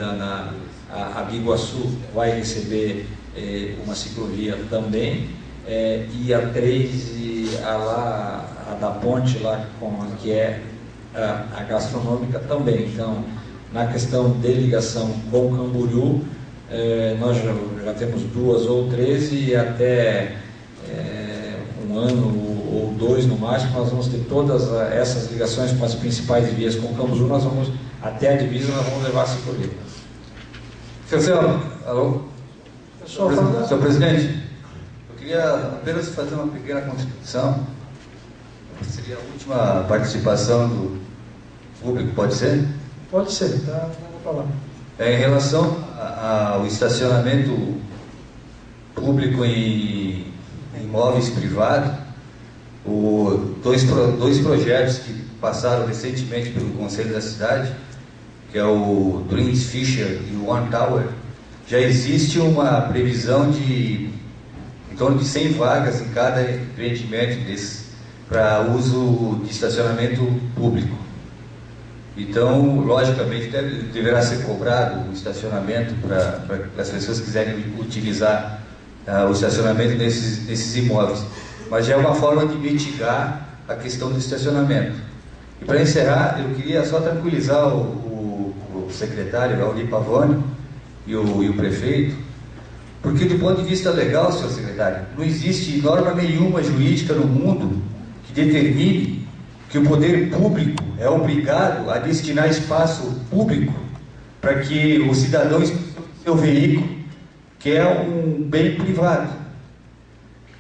a Biguaçu vai receber uma ciclovia também, e a 3 e a da ponte lá, que é a gastronômica também. Então, na questão de ligação com Camboriú, nós já temos 2 ou 3 e até 1 ano ou 2 no máximo, nós vamos ter todas essas ligações com as principais vias com Camboriú, nós vamos até a divisa, nós vamos levar a ciclovia. Marcelo, alô? Senhor presidente, eu queria apenas fazer uma pequena contribuição. Seria a última participação do público, pode ser? Pode ser, tá? Vamos falar. Em relação ao estacionamento público em imóveis privados, dois projetos que passaram recentemente pelo Conselho da Cidade, que é o Dreams Fisher e o One Tower, já existe uma previsão de em torno de 100 vagas em cada empreendimento desses para uso de estacionamento público. Então, logicamente, deverá ser cobrado o estacionamento para as pessoas que quiserem utilizar o estacionamento nesses imóveis. Mas já é uma forma de mitigar a questão do estacionamento. E para encerrar, eu queria só tranquilizar o secretário, Raul Pavone, e o prefeito, porque do ponto de vista legal, senhor secretário, não existe norma nenhuma jurídica no mundo que determine que o poder público é obrigado a destinar espaço público para que o cidadão esteja no seu veículo, que é um bem privado.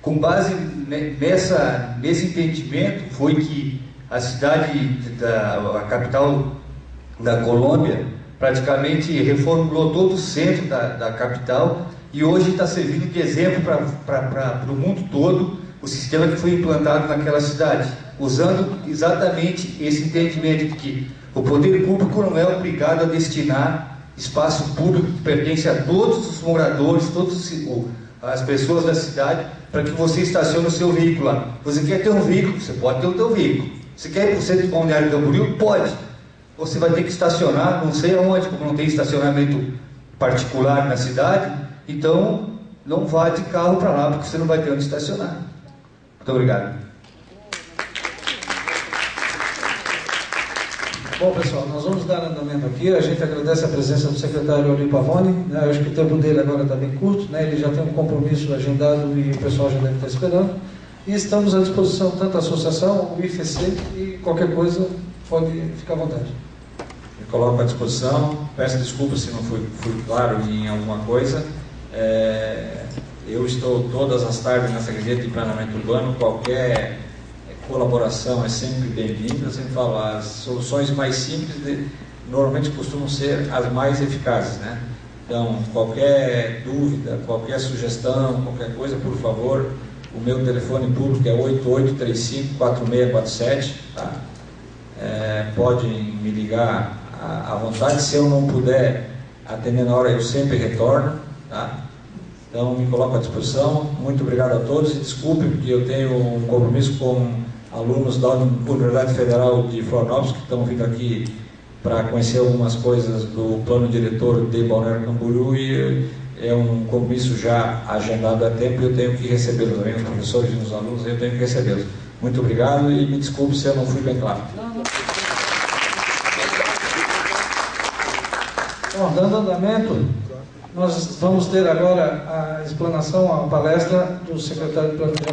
Com base nesse entendimento, foi que a cidade, a capital da Colômbia, praticamente reformulou todo o centro da capital e hoje está servindo de exemplo para o mundo todo o sistema que foi implantado naquela cidade, usando exatamente esse entendimento de que o poder público não é obrigado a destinar espaço público que pertence a todos os moradores, todas as pessoas da cidade, para que você estacione o seu veículo lá. Você quer ter um veículo? Você pode ter o seu veículo. Você quer ir para o centro de Balneário Camboriú? Pode. Você vai ter que estacionar, não sei aonde, como não tem estacionamento particular na cidade, então não vá de carro para lá, porque você não vai ter onde estacionar. Muito obrigado. Bom, pessoal, nós vamos dar andamento aqui. A gente agradece a presença do secretário Raul Pavone, né? Eu acho que o tempo dele agora está bem curto, né? Ele já tem um compromisso agendado e o pessoal já deve estar esperando. E estamos à disposição tanto da associação, o IFC, e qualquer coisa pode ficar à vontade. Me coloco à disposição. Peço desculpas se não fui claro em alguma coisa. Eu estou todas as tardes na Secretaria de Planeamento Urbano. Qualquer colaboração é sempre bem-vinda. Eu sempre falo, as soluções mais simples normalmente costumam ser as mais eficazes, né? Então, qualquer dúvida, qualquer sugestão, qualquer coisa, por favor, o meu telefone público é 8835-4647, tá? Podem me ligar à vontade. Se eu não puder atender na hora, eu sempre retorno, tá? Então, me coloco à disposição. Muito obrigado a todos e desculpe, porque eu tenho um compromisso com alunos da Universidade Federal de Florianópolis que estão vindo aqui para conhecer algumas coisas do plano diretor de Balneário Camboriú e é um compromisso já agendado há tempo e eu tenho que recebê-los, também os professores e os alunos, eu tenho que recebê-los. Muito obrigado e me desculpe se eu não fui bem claro. Bom, dando andamento, nós vamos ter agora a explanação, a palestra do secretário de Planejamento.